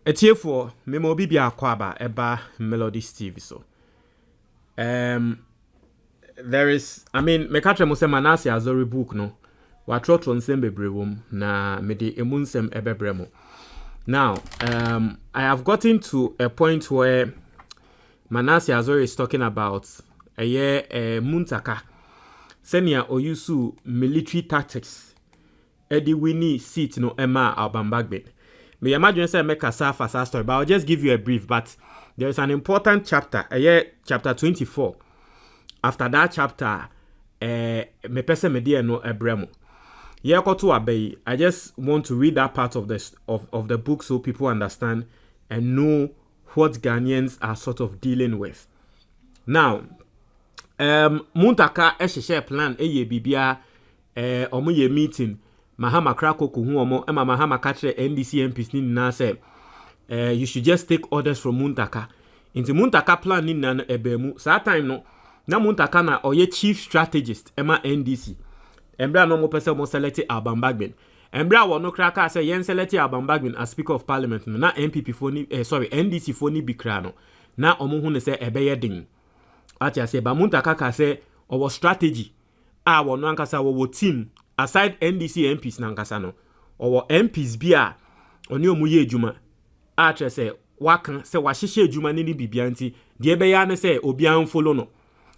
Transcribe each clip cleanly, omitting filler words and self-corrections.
Etiefo memo bibia kwaba eba Melodies TV so. There is, I mean, mekatre mo se Manase Azori book no. Wa trotro nsem bebrewom na mede emu nsem ebebremo. Now, I have gotten to a point where Manase Azori is talking about a year Muntaka. Senior Oyusu military tactics. Eddie Winnie seat no Emma Albambagbin. Me imagine say make a fast story, but I'll just give you a brief. But there is an important chapter, chapter 24. After that chapter, me pese me dear no ebremo. I just want to read that part of the book so people understand and know what Ghanaians are sort of dealing with. Now, Muntaka share plan bibia omo meeting. Mahama Krako kuhuomo ema Mahama katre NDC MPs ni na say you should just take orders from Muntaka. Into Muntaka plan ni na ebemu. Sa time no na Muntaka na oye chief strategist ema NDC. Embra no mo pese mo select Albambagbin. Embra wo no kraka say yen select Albambagbin as speaker of parliament no na MPP foni NDC foni bikra no. Na omo hu ne say ebeye din. Ati say ba Muntaka ka say owo strategy wo no ankasa wo team aside NDC MPs nankasa no or MPs bia oni omuye adwuma a tre se wakan se wahihye adwuma ni bibia nti de be ya ne se obia mfolo no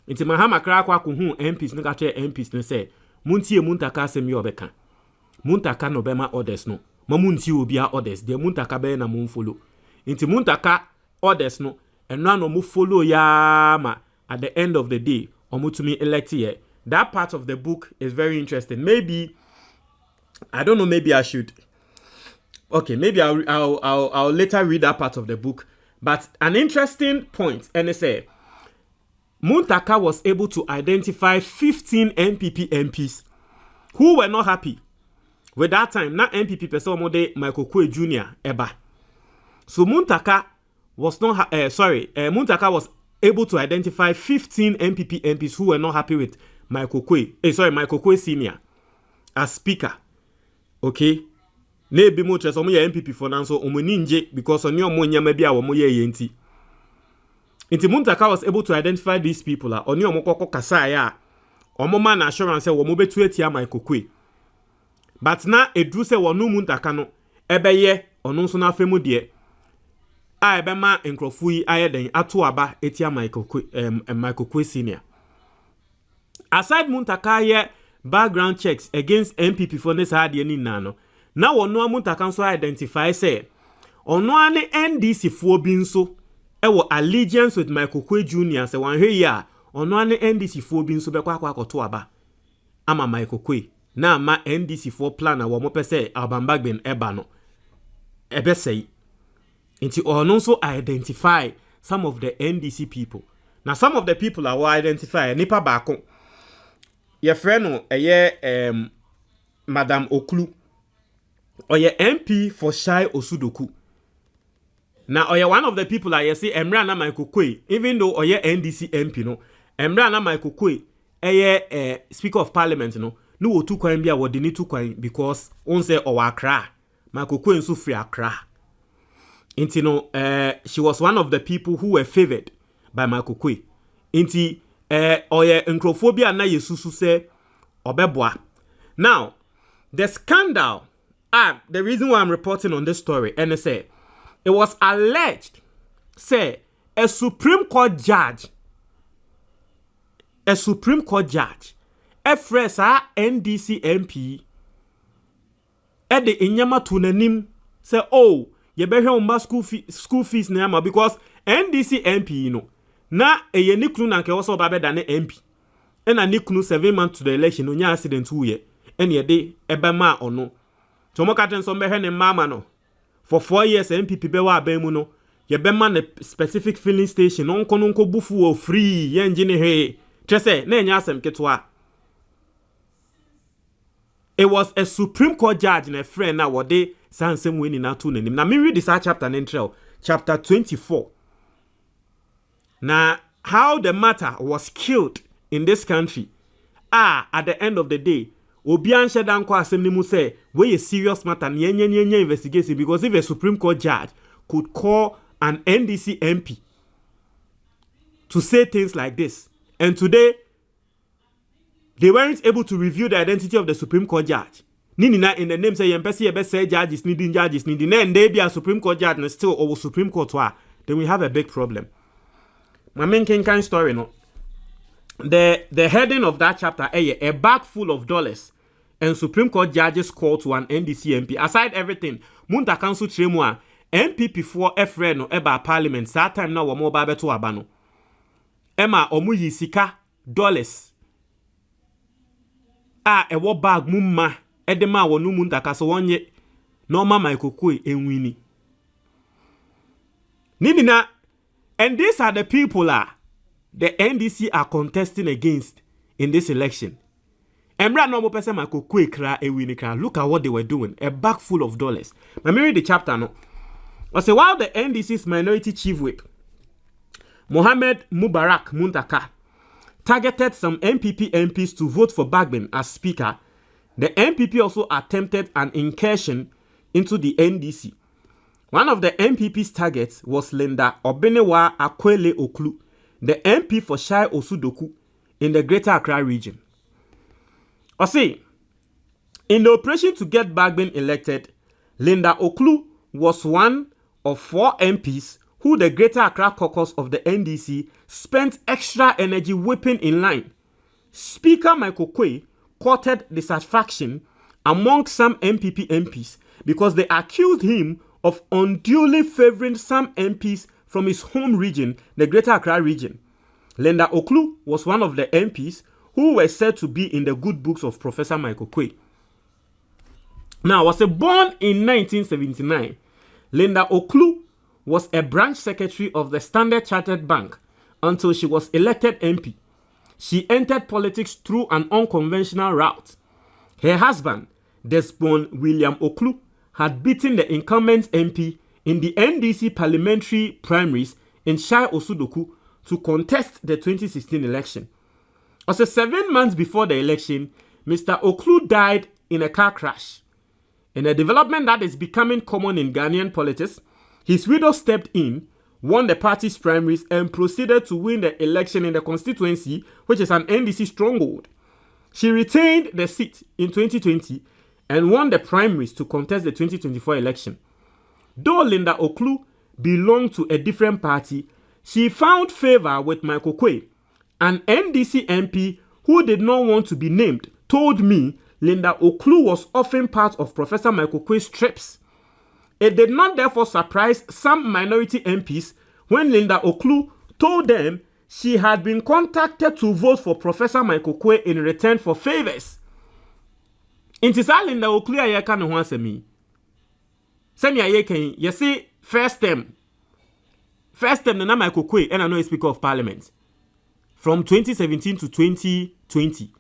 nti Mahama kra kwa ko hu MPs no ka tre MPs ne se muntie Muntaka asem ye obeka Muntaka no be ma orders no ma muntie obia orders de Muntaka be na mfolo nti Muntaka orders no eno no mu follow ya ma at the end of the day omutumi elect here. That part of the book is very interesting. Maybe I don't know. Maybe I should. Okay, maybe I'll later read that part of the book. But an interesting point, and it say Muntaka was able to identify 15 NPP MPs who were not happy with that time. Not NPP person mode Michael Kwe Jr. Eba. So Muntaka was not. Muntaka was able to identify 15 NPP MPs who were not happy with Michael Kwe Senior as speaker. Okay. Maybe mo tres omo ye MPP for now so omo ninje because oni omo nyama bia wo mo ye yenti. Inti Muntaka was able to identify these people oni omo kokko kasa ya omo man assurance wo mo betu atia Michael Kwe. But na edru se wo no Muntaka no ebeye ono nso na afemu de a ebe ma enkrofo yi ayeden ato aba etia Michael Kwe Senior. Aside Muntaka ye background checks against MPP for this hard ni nano. Now ono Muntaka so identify say ono ane NDC fo bi nso ewo allegiance with Michael Kwe Jr. say wan hwe ya ono ane NDC fo bi nso bekwa akoto aba ama Michael Kwe na ma NDC fo plan na wo mo pese Albambagbin eba no ebe say nti ono so identify some of the NDC people. Now some of the people are identify nipa baako your friend Madam Oklu or your MP for Shai Osudoku. Now or one of the people I say Emra na Michael Kwe, even though or your NDC MP no Emra na Michael Kwe speaker of parliament no otu kwan bia wo de ni tu kwan because on say o Accra Michael Kwe nso free Accra. Inti no she was one of the people who were favored by Michael Kwe. Inti oye encrophobia na yesusu se obeboa. Now, the scandal, the reason why I'm reporting on this story, and I say, it was alleged, say, a Supreme Court judge, a fresa NDC MP, at the inyama tunanim, say, oh, ye behe umba school fees nema, because NDC MP, you know, na eye nikunu na nke oso ba beda ne MP na nikunu 7 months to the election onya accident huye ene de ebema ono to mo katen so mehwe ne mama no for 4 years MPP be wa aban mu no ye bema ne specific filling station onko no nko bufu o free ye nje ne he trese na enya asem ketwa. It was a Supreme Court judge na friend na wode sansem we ni na to nanim na me read this chapter na chapter 24. Now, how the matter was killed in this country, at the end of the day, Obian Shedan kwa asem ni mu say, we a serious matter, nye investigation, because if a Supreme Court judge could call an NDC MP to say things like this. And today, they weren't able to reveal the identity of the Supreme Court judge. Nina in the name say Yempesi say judges needing, and they be a Supreme Court judge and still over Supreme Court, then we have a big problem. My main kind story, no. The heading of that chapter, a bag full of dollars, and Supreme Court judges call to an NDC MP. Aside everything, Munta Council Tremua, MPP for Efre no eba parliament, that time now wamo babe to abano. Emma omuyi sika dollars. Ewo bag mumma, edema wonu Munta kaso wanye, norma maikokwe enwini. Nidina, and these are the people the NDC are contesting against in this election. Look at what they were doing. A bag full of dollars. Let me read the chapter now. I say, while the NDC's minority chief whip, Mohammed Mubarak Muntaka, targeted some MPP MPs to vote for Bagben as speaker, the MPP also attempted an incursion into the NDC. One of the MPP's targets was Linda Obenewa Akwele Oklu, the MP for Shai Osudoku in the Greater Accra region. I say, in the operation to get Bagben elected, Linda Oklu was one of 4 MPs who the Greater Accra caucus of the NDC spent extra energy whipping in line. Speaker Michael Quay courted dissatisfaction among some MPP MPs because they accused him of unduly favoring some MPs from his home region, the Greater Accra region. Linda Oklu was one of the MPs who were said to be in the good books of Professor Michael Quay. Now, was born in 1979, Linda Oklu was a branch secretary of the Standard Chartered Bank until she was elected MP. She entered politics through an unconventional route. Her husband, Desmond William Oklu, had beaten the incumbent MP in the NDC parliamentary primaries in Shai Osudoku to contest the 2016 election. Also, 7 months before the election, Mr. Oklu died in a car crash. In a development that is becoming common in Ghanaian politics, his widow stepped in, won the party's primaries, and proceeded to win the election in the constituency, which is an NDC stronghold. She retained the seat in 2020 and won the primaries to contest the 2024 election. Though Linda Oklu belonged to a different party, she found favor with Michael Quay. An NDC MP who did not want to be named told me Linda Oklu was often part of Professor Michael Quay's trips. It did not therefore surprise some minority MPs when Linda Oklu told them she had been contacted to vote for Professor Michael Quay in return for favors. Intisa Linda Oklu ayeka no ho asemi. Semi ayeka you see first term na Michael Quay and I know Speaker of Parliament from 2017 to 2020.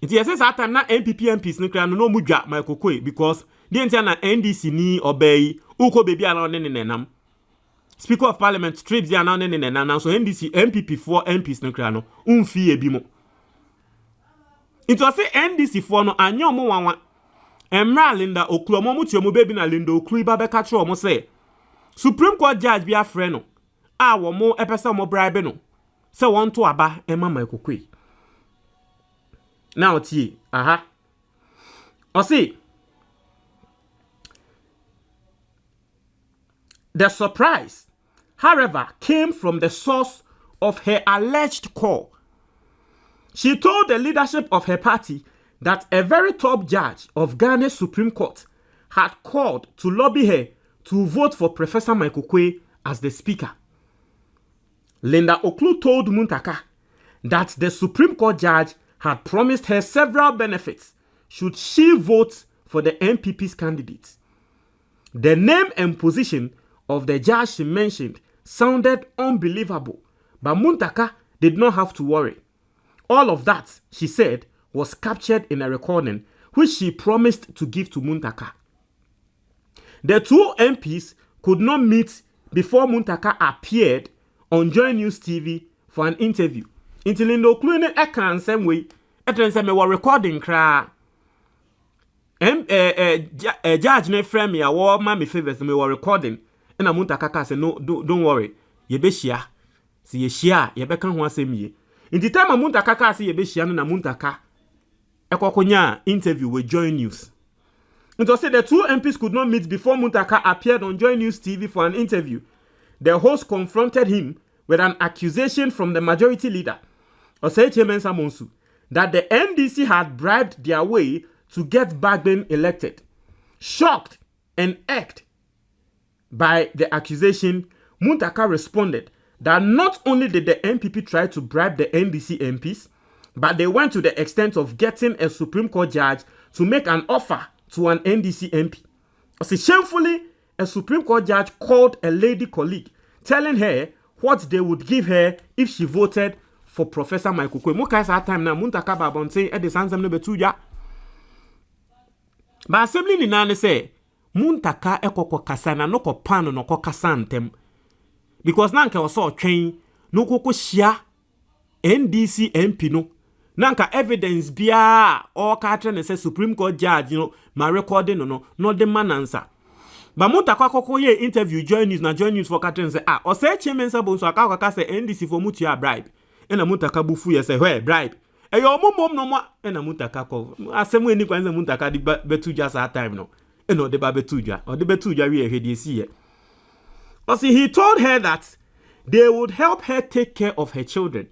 It is that time na MPP MPs no mudwa Michael Quay because the entire NDC ni obey uko baby around nenenam. Speaker of Parliament trips ya now nenenam so NDC MPP 4 MPs no umfi ebimo. It was say NDC 4 no anyo mo wanwa. Emra Linda Oklu mo muti mo baby na Linda Oklu ba be catch mo say Supreme Court judge be a friend no. Wo mo epesa mo bribe no. Se won to aba Emma Michael Quay. Now tie, I see. The surprise, however, came from the source of her alleged call. She told the leadership of her party that a very top judge of Ghana's Supreme Court had called to lobby her to vote for Professor Michael Quay as the speaker. Linda Oklu told Muntaka that the Supreme Court judge had promised her several benefits should she vote for the MPP's candidate. The name and position of the judge she mentioned sounded unbelievable, but Muntaka did not have to worry. All of that, she said, was captured in a recording which she promised to give to Muntaka. The 2 MPs could not meet before Muntaka appeared on Joy News TV for an interview. Until Linda Oklu ne ekan same way, etren me were recording kra. Judge ne frame me a war ma me favors me were recording. ena Muntaka ka say no don't worry ye be hia si ye hia ye be kan ho asem ye nti time Muntaka ka say ye be hia no na Muntaka ekokonya interview with Joy News. It was said the two MPs could not meet before Muntaka appeared on Joy News TV for an interview. The host confronted him with an accusation from the majority leader, Osei Mensa Monsu, that the NDC had bribed their way to get BRIBE elected. Shocked and irked by the accusation, Muntaka responded that not only did the MPP try to bribe the NDC MPs, but they went to the extent of getting a Supreme Court judge to make an offer to an NDC MP. So shamefully, a Supreme Court judge called a lady colleague, telling her what they would give her if she voted for Professor Michael Kwe. Muka sa time na Muntaka babon say e de sansam no betuja. Ba assembly ni na say Muntaka ekoko kasa na no ko pano no ko kasa ntem. Because na nka oso otwen no koko hia NDC MP no. Nanka evidence bia or ka say Supreme Court judge ma recording no the man answer. But Muntaka koko ye interview Joy News na Joy News for Catherine say Osei Chimensa Bonsu aka say NDC for mutu ya bribe. Ena Muntaka bufu ye say where bribe. E yo mom no mo ena Muntaka ko asemu eni kwanze Muntaka di betuja sa time no. Eno de ba betuja or de betuja we he dey see ye. But see, he told her that they would help her take care of her children.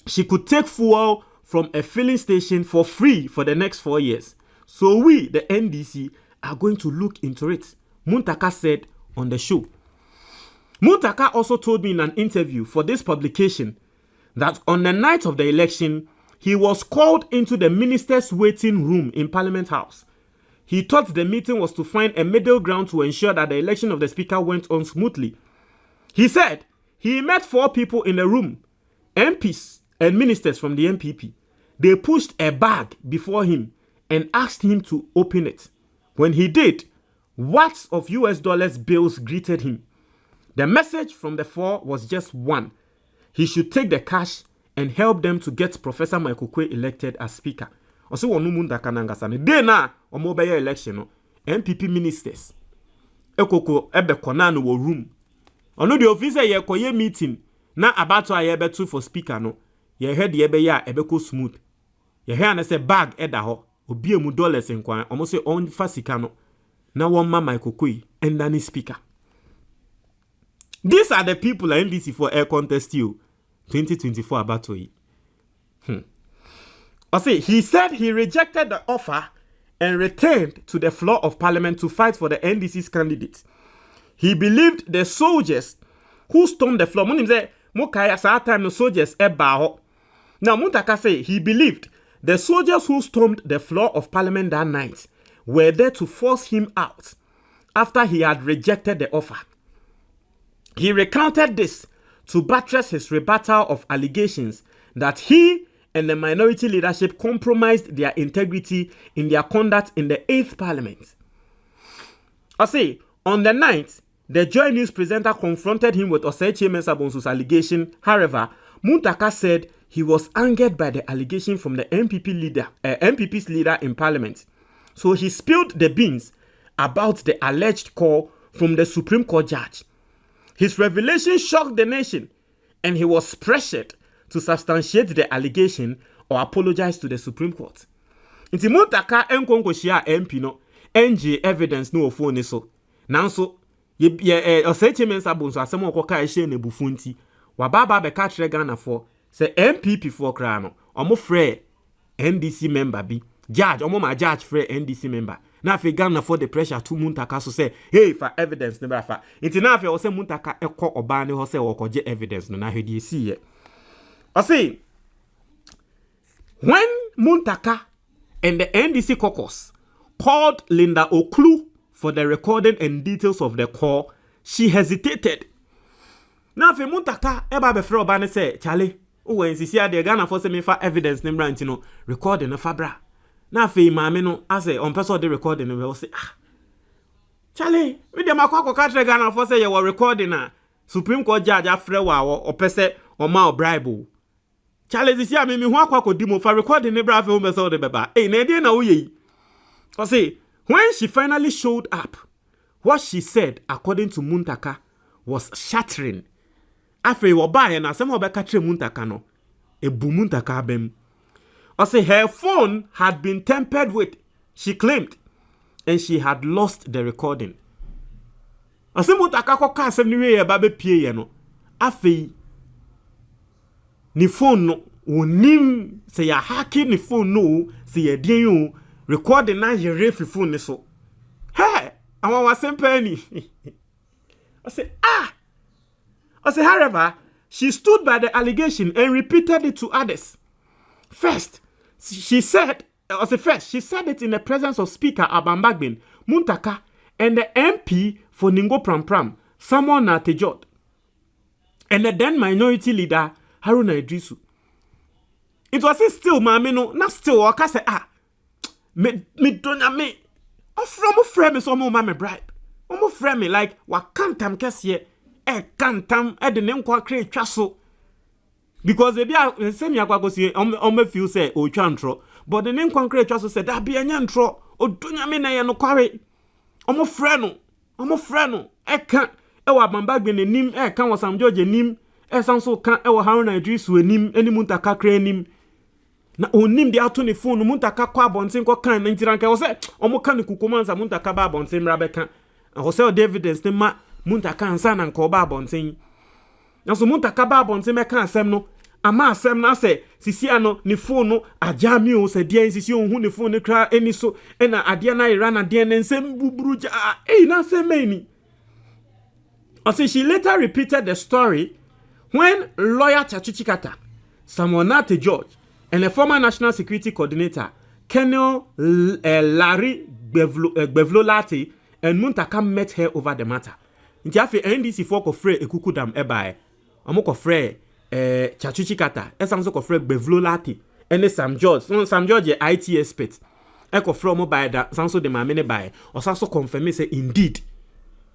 She could take fuel from a filling station for free for the next 4 years. So we, the NDC, are going to look into it, Muntaka said on the show. Muntaka also told me in an interview for this publication that on the night of the election, he was called into the minister's waiting room in Parliament House. He thought the meeting was to find a middle ground to ensure that the election of the speaker went on smoothly. He said he met 4 people in the room, MPs and ministers from the MPP. They pushed a bag before him and asked him to open it. When he did, watts of US dollars bills greeted him. The message from the 4 was just one. He should take the cash and help them to get Professor Michael Kwe elected as speaker. Also, wonu Muntaka nangasane. Day na omo beye election no. MPP ministers. Ekoko ebe kona no wo room. Ono the officer ye koye meeting na abato aye betu for speaker no. Ye head ye be ya ebeko smooth. Ye hear na say bag eda ho. Obi emu dollars nkwan. Omo say on fasika no. Na one man Michael Kwe and then speaker. These are the people at NDC for air contest you 2024 about to. He said he rejected the offer and returned to the floor of parliament to fight for the NDC's candidate. He believed the soldiers who stormed the floor. The soldiers now Muntaka say he believed the soldiers who stormed the floor of parliament that night were there to force him out after he had rejected the offer. He recounted this to buttress his rebuttal of allegations that he and the minority leadership compromised their integrity in their conduct in the 8th parliament. On the 9th, the Joy News presenter confronted him with Osei Mensa Bonsu's allegation. However, Muntaka said he was angered by the allegation from the MPP's leader in parliament. So he spilled the beans about the alleged call from the Supreme Court judge. His revelation shocked the nation, and he was pressured to substantiate the allegation or apologize to the Supreme Court. Inti Muntaka enkonko shia MP no NG evidence no phone so. Nanso Osei Mensa Bonsu asemo okoka ehye na bufunti. Wababa be ka kire Ghana for say MPP for kra no. Omo frɛ NDC member bi. Judge omo ma judge frɛ NDC member. Na fe Ghana for the pressure to Muntaka so say hey for evidence never fa. Inti na fe o say Muntaka ekɔ oba ne ho say okoje evidence no na hwedi esi ye. When Muntaka and the NDC caucus called Linda Oklu for the recording and details of the call, she hesitated. Now, if Muntaka eba befre obane say, Charlie, uwe insisi ade Ghana for se me fa evidence ne mranti no recording no fabra. Now, if maame no ase on person the recording no we say, Charlie, we dem akwa katre Ghana for say you were recording na Supreme Court judge afre wa o pese o ma o bribe. Charlie, this year, me who akwa dimo for recording ne brave home the beba. Na dey na uye. When she finally showed up, what she said, according to Muntaka, was shattering. After you buy and some of the catch Muntaka no, a Muntaka bem. I say her phone had been tampered with, she claimed, and she had lost the recording. I say Muntaka ko ka asem ni we e ba be pie ye no. After ni phone no onim say ya hacking ni phone no say ye den you recording na ye refi phone ni so. Hey, I want penny. I say, however, she stood by the allegation and repeated it to others. First, she said it in the presence of Speaker Abambagbin, Muntaka, and the MP for Ningo Pram, Samuel Natejot, and the then minority leader, Haruna Idrisu. It was still, no, not still, or I say, me don't me. From a friend, so my bribe. Friend me like what can't am kesiye can't am the name kwa create chaso because they be same ya kwa go see on feel say o twantro but the name kwa create chaso said that be anya ntro o dunya me na ye no kware omo friend no can e wa bambagbe nim can was Sam George nim san so can e wa Haruna Idrisu nim eni Muntaka kra nim na onim de ato ne phone Muntaka kwa bonten kwa kan na ntiranka wo say omo kan kukumanza Muntaka ba bonten mra be kan Hoseo Davidens ne ma Muntaka ansa na nko ba bonten. Na so Muntaka ba bonten me kan asem no ama asem na se sisi ano ne phone no agya mi o se de sisi ohun ne phone ne kra eni so na ade na ira na de ne nsem buburu ja na asem ni. Also she later repeated the story when lawyer Chachichikata, Samuel Nate George, and the former National Security Coordinator Colonel Larry Gbevlolati and Muntaka met her over the matter. Inti afi NDC for kofre ekukudam ebae. Amo kofre Chachichikata. Esanso kofre Gbevlolati. Ene Sam George. Sam George ye IT expert. E kofre omo bae da sanso de mamene bae. Osanso confirm say indeed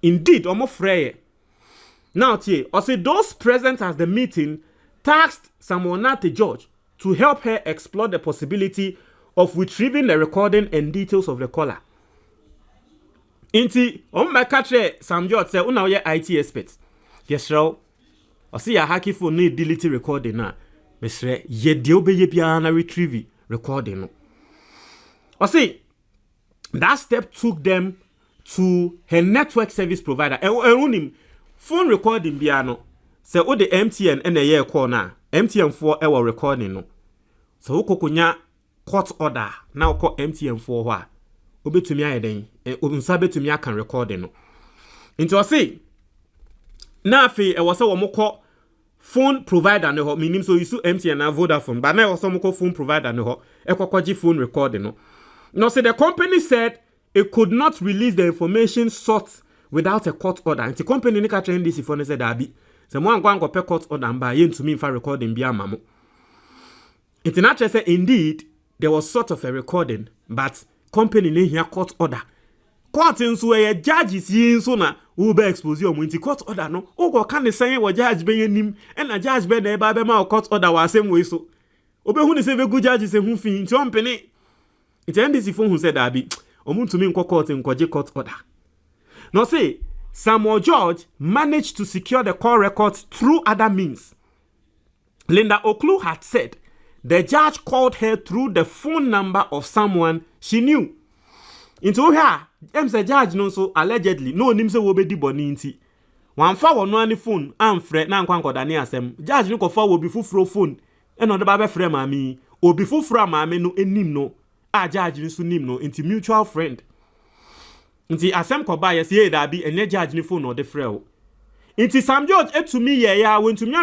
omo freye. Now tie, say those present at the meeting tasked Samuel Nate George to help her explore the possibility of retrieving the recording and details of the caller. Inti, catch Sam George say, "Una ye IT expert." Yes, ro. I see ya hacky phone need delete recording na. Mesre ye de obeye bia na retrieve recording no. I see that step took them to her network service provider. Unim phone recording bia no. Say o the MTN and the year call na. MTN for our recording no. So ukokunya court order now call MTN for wa. Obetumi ayeden nsa betumi akan recording no nti o say na afi e wo se wo mokọ phone provider ne ho minim so isu MTN na Vodafone but na wo se mokọ phone provider ne ho ekokoji phone recording no no say the company said it could not release the information sought without a court order nti company ni ka train this for ne said abi se mo anko pe court order mba ye ntumi mfa recording bia amamo nti na say indeed there was sort of a recording but company ne here court order. Court nso e judges yin so na wo be expose o nti court order no o go kan say wo judge be yanim e na judge be na e ba be ma court order wa asem we so obehu ni say be good judge say hu fin nti ompene nti NDC phone hu say da bi omuntumi nko court nkoje court order. Now say Samuel George managed to secure the call records through other means. Linda Oklu had said the judge called her through the phone number of someone she knew. Into her, the judge no so allegedly no nim say wo be di boni nti. Wan fa wo no ani phone amfre na nkwanko da ne asem. Judge no ko fa wo bi fufuro phone. E no de ba be frɛ maami. Obi fufuro maami no enim no. A judge no so nim no into mutual friend. Nti asem ko ba yes ye da bi enye judge ni phone no de frɛ o. Inti Sam George etumi ye ya when to me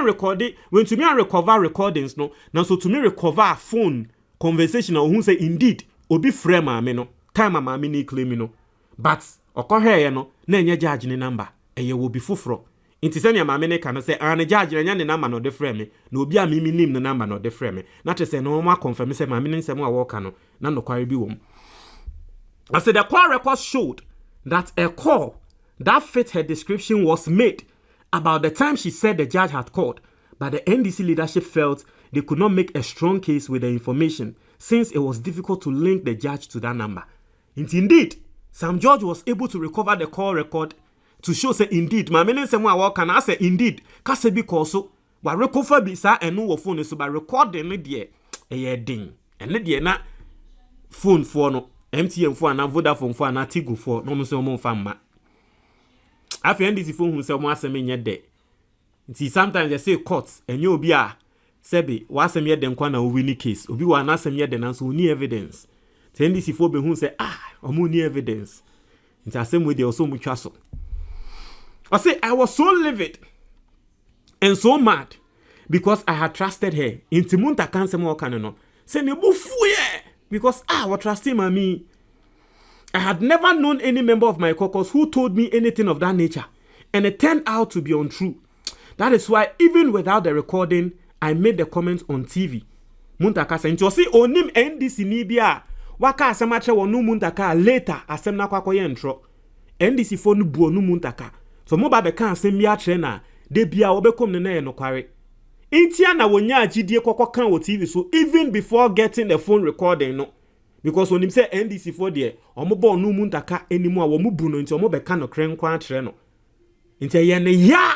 recover recordings no na so to me recover a phone conversation who say indeed obi frame maame no time maame ni claim no but okohwe ye no na enye judge ni number eye wo bi foforo inti se ne maame ne kan say an judge enya ne number no de frame na obi a mimi nim ne number no de frame na te say no ma confirm say maame ne nsem a wo ka no na no kware bi wom. I said the call records showed that a call that fit her description was made about the time she said the judge had called, but the NDC leadership felt they could not make a strong case with the information since it was difficult to link the judge to that number. Indeed, Sam George was able to recover the call record to show say indeed my meaning say what can I say indeed kase bi call so wa recover bi sa eno wo phone so ba recording no de e ding ene de na phone for no MTN for na Vodafone for na Tigo for no so mo fa ma afi NDC phone hu say mo asem nye de nti sometimes they say courts enye obi a sebe wa asem ye de nkwa na win case obi wa na asem ye de na so ni evidence NDC for be hu say omo ni evidence nti asem we dey also mu twa so I say I was so livid and so mad because I had trusted her. Inti munta kanse mo kaneno. Say ne bufuye because what trusting mami. I had never known any member of my caucus who told me anything of that nature, and it turned out to be untrue. That is why even without the recording, I made the comments on TV. Muntaka say nti si onim NDC ni bia waka asemache wonu muntaka later asem na kwakoye ntro. NDC fo no bu onu muntaka. So mo ba be kan asem bia kire na de bia wo be kom ne na ye no kware. Intia na wonya agidie kokko kan wo TV so even before getting the phone recording no because onim say NDC for there omo bo onu muntaka enimu a wo mu bu no nti omo be kan no kire nkwa kire no. Intia ye ne ya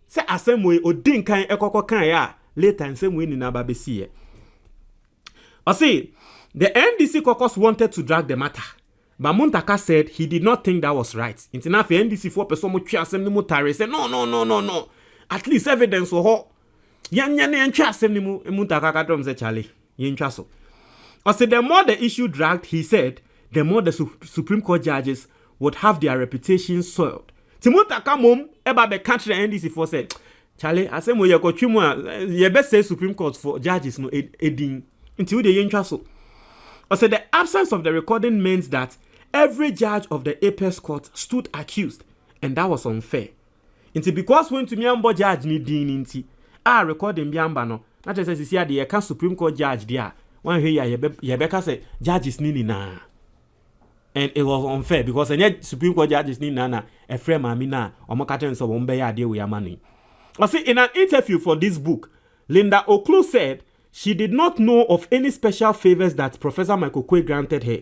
se asem we odin kan ekokko kan ya later nsem we ni na ba be see. I see, the NDC caucus wanted to drag the matter, but Muntaka said he did not think that was right. Intina for NDC 4 person mo twa asem ni mo tare say no. At least evidence wo ho. Yan twa asem ni mo Muntaka ka dom say Charlie. Yen twa so. I said the more the issue dragged, he said, the more the Supreme Court judges would have their reputations soiled. Muntaka mom eba be country NDC 4 said, Charlie, asem wo ye ko twimu a ye be say Supreme Court for judges no edin. Until the so. I said the absence of the recording means that every judge of the Apex court stood accused, and that was unfair. Until because when to me ambo judge ni din inti, recording biamba no, not just as you the Supreme Court judge there. One here ye say judges ni na. And it was unfair because any Supreme Court judges ni na a friend mamina or makaten so wombe ya de we money. I see in an interview for this book, Linda Oklu said she did not know of any special favors that Professor Michael Quay granted her.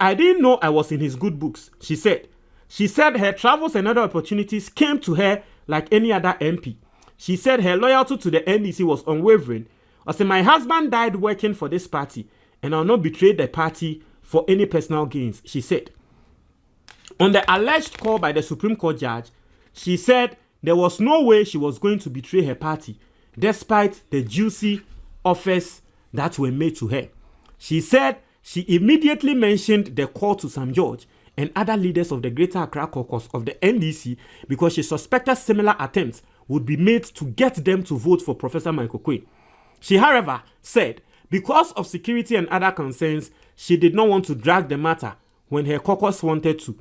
I didn't know I was in his good books, she said. She said her travels and other opportunities came to her like any other MP. She said her loyalty to the NDC was unwavering. My husband died working for this party, and I'll not betray the party for any personal gains, she said. On the alleged call by the Supreme Court judge, she said there was no way she was going to betray her party, despite the juicy offers that were made to her. She said she immediately mentioned the call to Sam George and other leaders of the Greater Accra Caucus of the NDC because she suspected similar attempts would be made to get them to vote for Professor Michael Quay. She, however, said because of security and other concerns, she did not want to drag the matter when her caucus wanted to.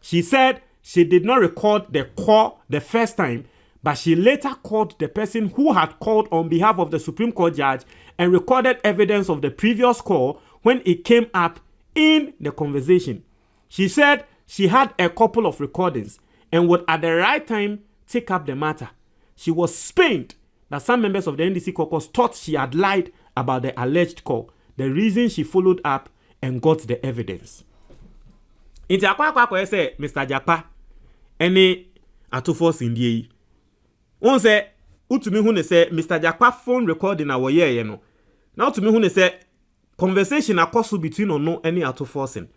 She said she did not record the call the first time, but she later called the person who had called on behalf of the Supreme Court judge and recorded evidence of the previous call when it came up in the conversation. She said she had a couple of recordings and would at the right time take up the matter. She was pained that some members of the NDC caucus thought she had lied about the alleged call, the reason she followed up and got the evidence. Inti akwa say Mr. Japa any atufos indie. One say utumi hu ne say Mr. Japa phone recording a woye ye no. Now utumi hu ne say conversation akoso between ono any atoforcing.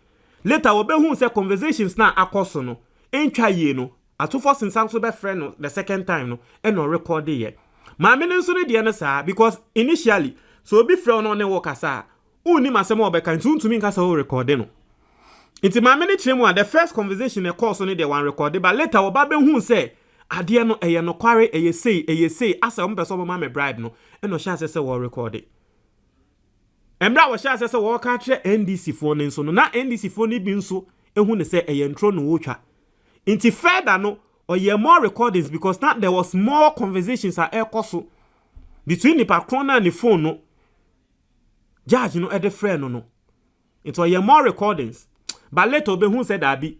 Later we be hu say conversations na akoso no entwa ye no atoforcing san so be friend no the second time no e no record ye. Ma me nso ne de na sa because initially so obi friend no ne wo kasa uni masem obeka ntumi nkasa wo record no. Inti ma me ne chemu the first conversation e call so ne the one record but later we be hu say ade no eye no kware eye say asa o mpeso ma me bribe no e no sha se wo record it. Embra wo sha se wo ka kire NDC phone nso no na NDC phone bi nso ehu ne se eye ntro no wo twa. Inti further no oye more recordings because now there was more conversations at ekoso between the patron and the phone no judge no e de friend no. It oye more recordings but later obe hu said that be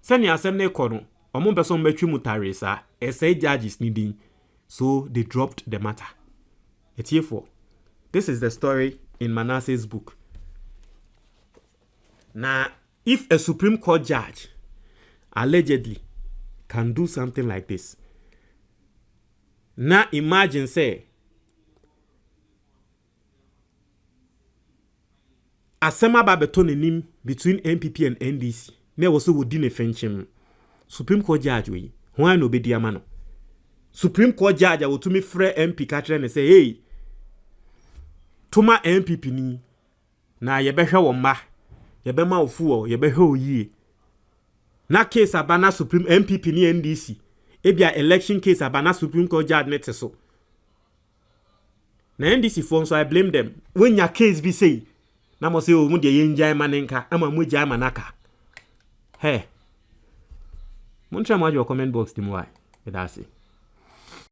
send asem na ekono omo person metwi mutare sa say judges needing, so they dropped the matter. It's here for this is the story in Manasseh's book. Na if a Supreme Court judge allegedly can do something like this, now imagine say asema ba beto nenim between MPP and NDC na wo so wodi ne fenchim Supreme Court judge we hwan no bedi ama no Supreme Court judge a wotumi frɛ MP ka kire ne say hey tuma MPP ni na yebehwe wo mma yebema ofuo yebehwe oyie na case abana Supreme MPP ni NDC ebia election case abana Supreme Court judge net so na NDC for so I blame them when your case be say na mo say o mu de yenjai manenka ama mu jai manaka hey Montreal, comment box, Timwai. That's it.